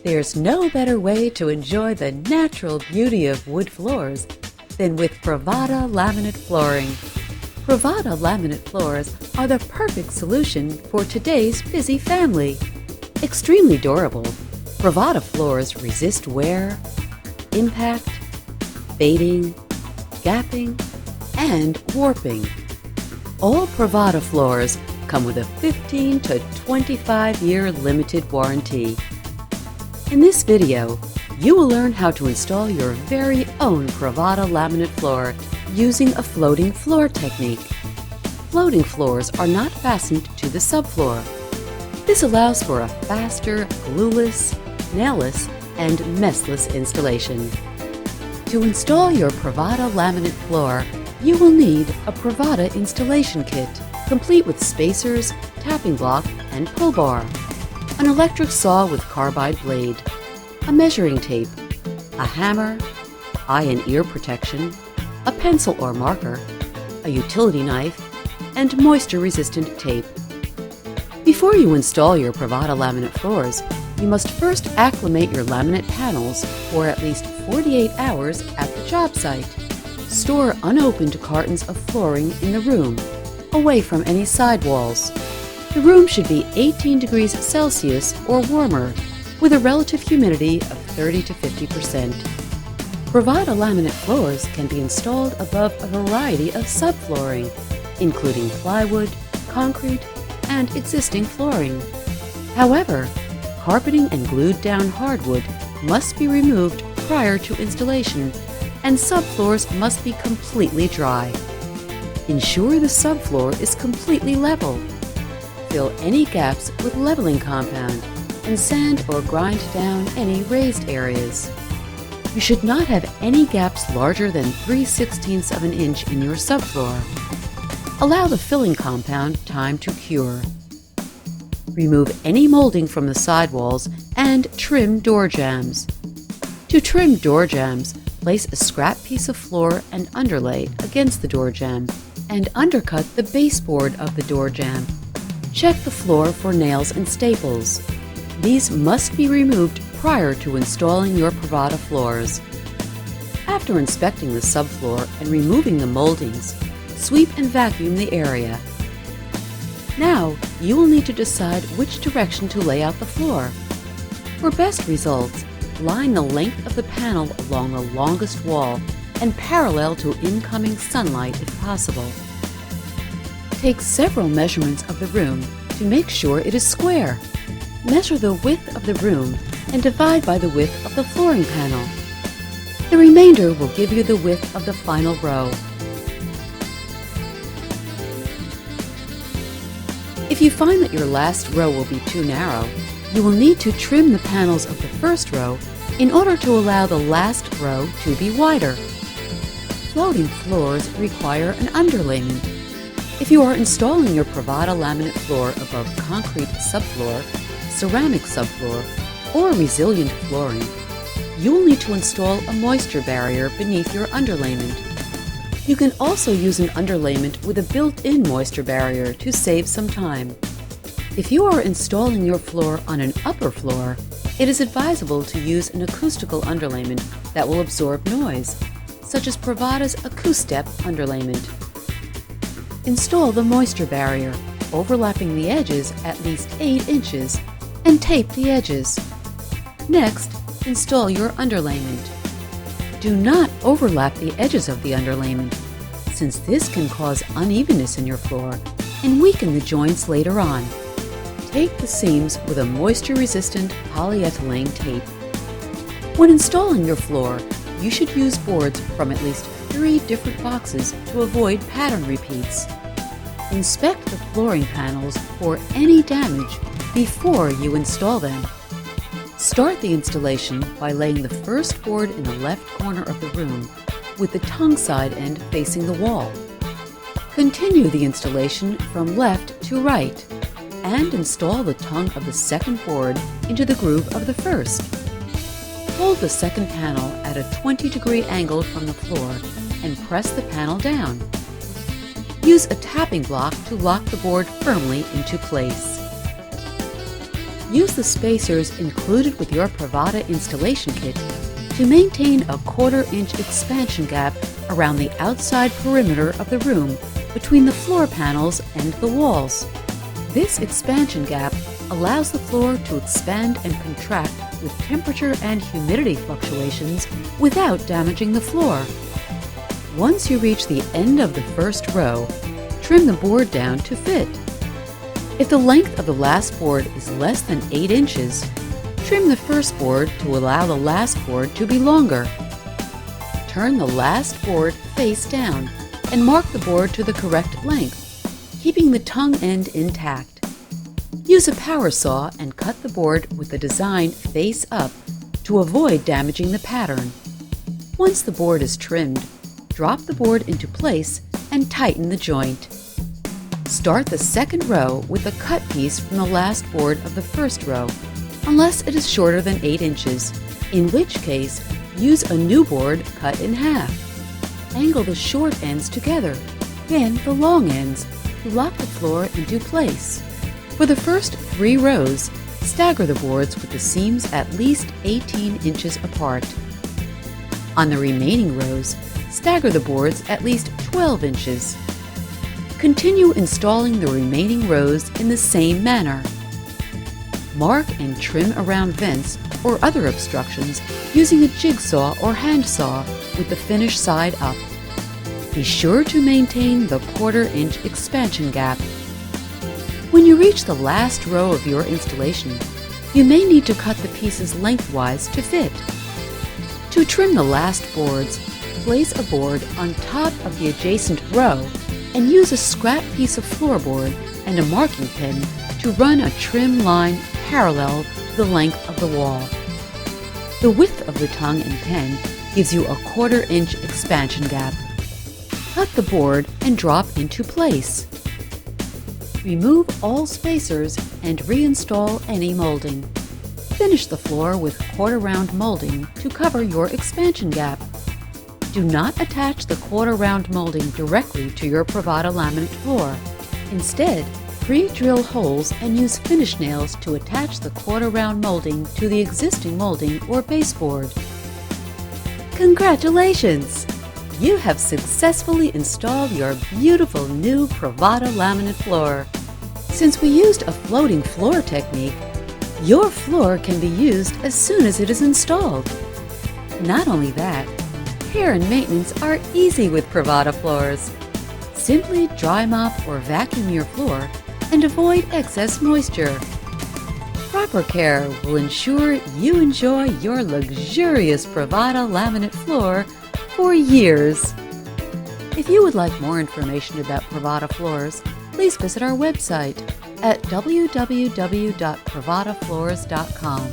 There's no better way to enjoy the natural beauty of wood floors than with Pravada laminate flooring. Pravada laminate floors are the perfect solution for today's busy family. Extremely durable, Pravada floors resist wear, impact, fading, gapping, and warping. All Pravada floors come with a 15 to 25-year limited warranty. In this video, you will learn how to install your very own Pravada laminate floor using a floating floor technique. Floating floors are not fastened to the subfloor. This allows for a faster, glueless, nailless, and messless installation. To install your Pravada laminate floor, you will need a Pravada installation kit, complete with spacers, tapping block, and pull bar, an electric saw with carbide blade, a measuring tape, a hammer, eye and ear protection, a pencil or marker, a utility knife, and moisture-resistant tape. Before you install your Pravada laminate floors, you must first acclimate your laminate panels for at least 48 hours at the job site. Store unopened cartons of flooring in the room, away from any sidewalls. The room should be 18 degrees Celsius or warmer, with a relative humidity of 30 to 50%. Pravada laminate floors can be installed above a variety of subflooring, including plywood, concrete, and existing flooring. However, carpeting and glued down hardwood must be removed prior to installation, and subfloors must be completely dry. Ensure the subfloor is completely level. Fill any gaps with leveling compound and sand or grind down any raised areas. You should not have any gaps larger than 3/16 of an inch in your subfloor. Allow the filling compound time to cure. Remove any molding from the sidewalls and trim door jambs. To trim door jambs, place a scrap piece of floor and underlay against the door jamb and undercut the baseboard of the door jamb. Check the floor for nails and staples. These must be removed prior to installing your Pravada floors. After inspecting the subfloor and removing the moldings, sweep and vacuum the area. Now, you will need to decide which direction to lay out the floor. For best results, line the length of the panel along the longest wall and parallel to incoming sunlight if possible. Take several measurements of the room to make sure it is square. Measure the width of the room and divide by the width of the flooring panel. The remainder will give you the width of the final row. If you find that your last row will be too narrow, you will need to trim the panels of the first row in order to allow the last row to be wider. Floating floors require an underlayment. If you are installing your Pravada laminate floor above concrete subfloor, ceramic subfloor, or resilient flooring, you will need to install a moisture barrier beneath your underlayment. You can also use an underlayment with a built-in moisture barrier to save some time. If you are installing your floor on an upper floor, it is advisable to use an acoustical underlayment that will absorb noise, such as Pravada's AcouStep underlayment. Install the moisture barrier, overlapping the edges at least 8 inches, and tape the edges. Next, install your underlayment. Do not overlap the edges of the underlayment, since this can cause unevenness in your floor and weaken the joints later on. Tape the seams with a moisture-resistant polyethylene tape. When installing your floor, you should use boards from at least 3 different boxes to avoid pattern repeats. Inspect the flooring panels for any damage before you install them. Start the installation by laying the first board in the left corner of the room with the tongue side end facing the wall. Continue the installation from left to right and install the tongue of the second board into the groove of the first. Hold the second panel at a 20-degree angle from the floor and press the panel down. Use a tapping block to lock the board firmly into place. Use the spacers included with your Pravada installation kit to maintain a 1/4-inch expansion gap around the outside perimeter of the room between the floor panels and the walls. This expansion gap allows the floor to expand and contract with temperature and humidity fluctuations without damaging the floor. Once you reach the end of the first row, trim the board down to fit. If the length of the last board is less than 8 inches, trim the first board to allow the last board to be longer. Turn the last board face down and mark the board to the correct length, keeping the tongue end intact. Use a power saw and cut the board with the design face up to avoid damaging the pattern. Once the board is trimmed, drop the board into place and tighten the joint. Start the second row with a cut piece from the last board of the first row, unless it is shorter than 8 inches, in which case use a new board cut in half. Angle the short ends together, then the long ends, to lock the floor into place. For the first 3 rows, stagger the boards with the seams at least 18 inches apart. On the remaining rows, stagger the boards at least 12 inches. Continue installing the remaining rows in the same manner. Mark and trim around vents or other obstructions using a jigsaw or hand saw with the finish side up. Be sure to maintain the 1/4-inch expansion gap. When you reach the last row of your installation, you may need to cut the pieces lengthwise to fit. To trim the last boards, place a board on top of the adjacent row and use a scrap piece of floorboard and a marking pin to run a trim line parallel to the length of the wall. The width of the tongue and pen gives you a 1/4-inch expansion gap. Cut the board and drop into place. Remove all spacers and reinstall any molding. Finish the floor with 1/4-round molding to cover your expansion gap. Do not attach the 1/4-round molding directly to your Pravada laminate floor. Instead, pre-drill holes and use finish nails to attach the 1/4-round molding to the existing molding or baseboard. Congratulations! You have successfully installed your beautiful new Pravada laminate floor. Since we used a floating floor technique, your floor can be used as soon as it is installed. Not only that, care and maintenance are easy with Pravada floors. Simply dry mop or vacuum your floor and avoid excess moisture. Proper care will ensure you enjoy your luxurious Pravada laminate floor for years. If you would like more information about Pravada floors, please visit our website at www.pravadafloors.com.